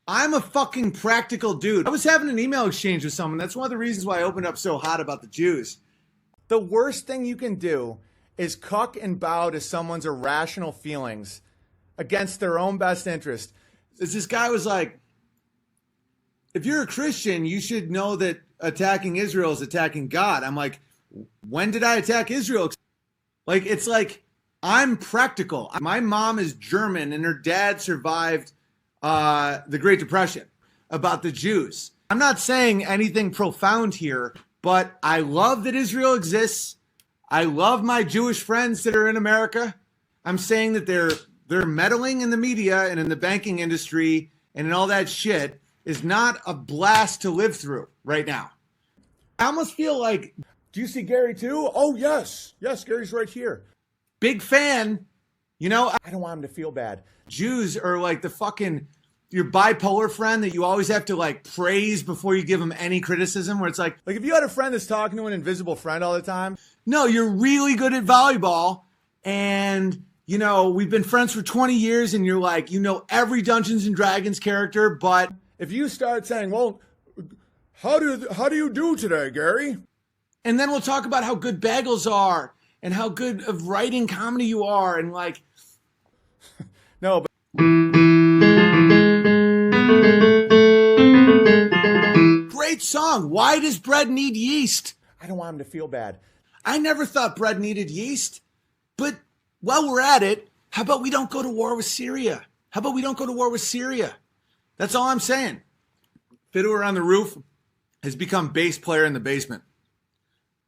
I'm a fucking practical dude. I was having an email exchange with someone. That's one of the reasons why I opened up so hot about the Jews. The worst thing you can do is cuck and bow to someone's irrational feelings against their own best interest. This guy was like, if you're a Christian, you should know that attacking Israel is attacking God. I'm like, when did I attack Israel? Like, it's like, I'm practical. My mom is German and her dad survived the Great Depression. About the Jews. I'm not saying anything profound here, but I love that Israel exists. I love my Jewish friends that are in America. I'm saying that they're meddling in the media and in the banking industry and in all that shit is not a blast to live through right now. I almost feel like, Do you see Gary too? Oh, yes. Yes, Gary's right here. big fan, you know, I don't want him to feel bad. Jews are like the fucking your bipolar friend that you always have to like praise before you give them any criticism, where it's like, Like if you had a friend that's talking to an invisible friend all the time, no, you're really good at volleyball and you know, we've been friends for 20 years and you're like, you know, every Dungeons and Dragons character, but if you start saying, well, how do you do today, Gary? and then we'll talk about how good bagels are and how good of writing comedy you are and like, No, but great song. Why does bread need yeast? I don't want him to feel bad. I never thought bread needed yeast, but while we're at it, how about we don't go to war with Syria? How about we don't go to war with Syria? That's all I'm saying. Fiddler on the Roof has become bass player in the basement.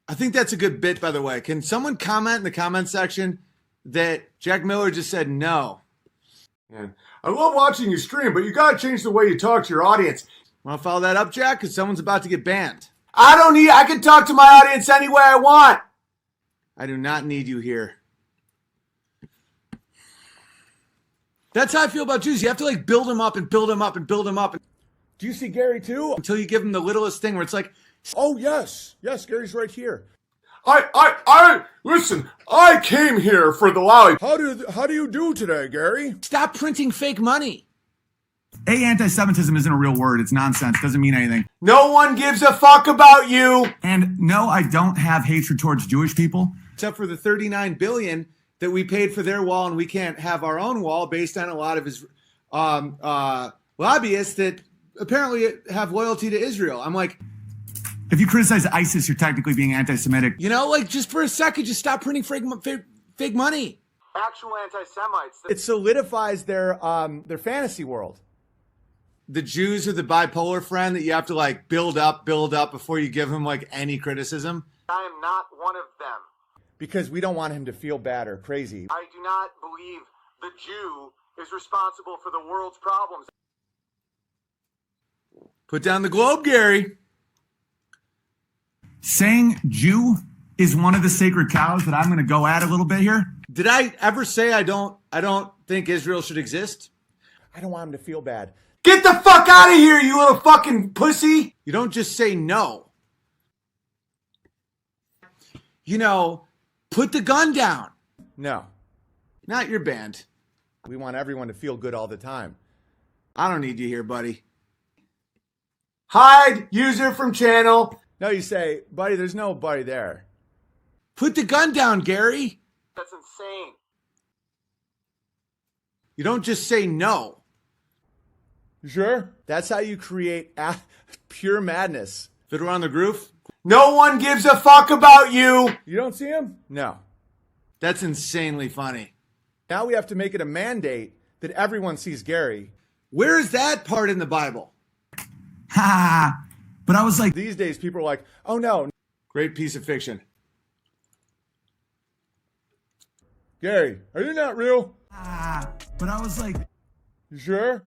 I think that's a good bit, by the way. Can someone comment in the comment section that Jack Miller just said no? And I love watching you stream, but you gotta change the way you talk to your audience. Want to follow that up, Jack? Because someone's about to get banned. I can talk to my audience any way I want. I do not need you here. That's how I feel about Jews. You have to like build them up and build them up and build them up Do you see Gary too? until you give them the littlest thing where it's like, Oh, yes. Yes, Gary's right here. Listen, I came here for the lollipop. How do you do today, Gary? stop printing fake money. Anti-Semitism isn't a real word. It's nonsense. Doesn't mean anything. No one gives a fuck about you. And no, I don't have hatred towards Jewish people. Except for the $39 billion that we paid for their wall, and we can't have our own wall based on a lot of his lobbyists that apparently have loyalty to Israel. I'm like, If you criticize ISIS, you're technically being anti-Semitic. you know, like just for a second, just stop printing fake money. Actual anti-Semites. It solidifies their fantasy world. The Jews are the bipolar friend that you have to like build up before you give them like any criticism. I am not one of them. Because we don't want him to feel bad or crazy. I do not believe the Jew is responsible for the world's problems. Put down the globe, Gary. Saying Jew is one of the sacred cows that I'm going to go at a little bit here. Did I ever say I don't think Israel should exist? I don't want him to feel bad. Get the fuck out of here, you little fucking pussy. You don't just say no. You know, put the gun down. No. Not your band. We want everyone to feel good all the time. I don't need you here, buddy. Hide user from channel. No, you say, buddy, there's no buddy there. Put the gun down, Gary. That's insane. You don't just say no. You sure? That's how you create pure madness. Fiddler on the Roof? No one gives a fuck about you. You don't see him? No. That's insanely funny. Now we have to make it a mandate that everyone sees Gary. Where is that part in the Bible? Ha! But I was like, These days, people are like, oh no, Great piece of fiction. Gary, are you not real? but I was like, You sure?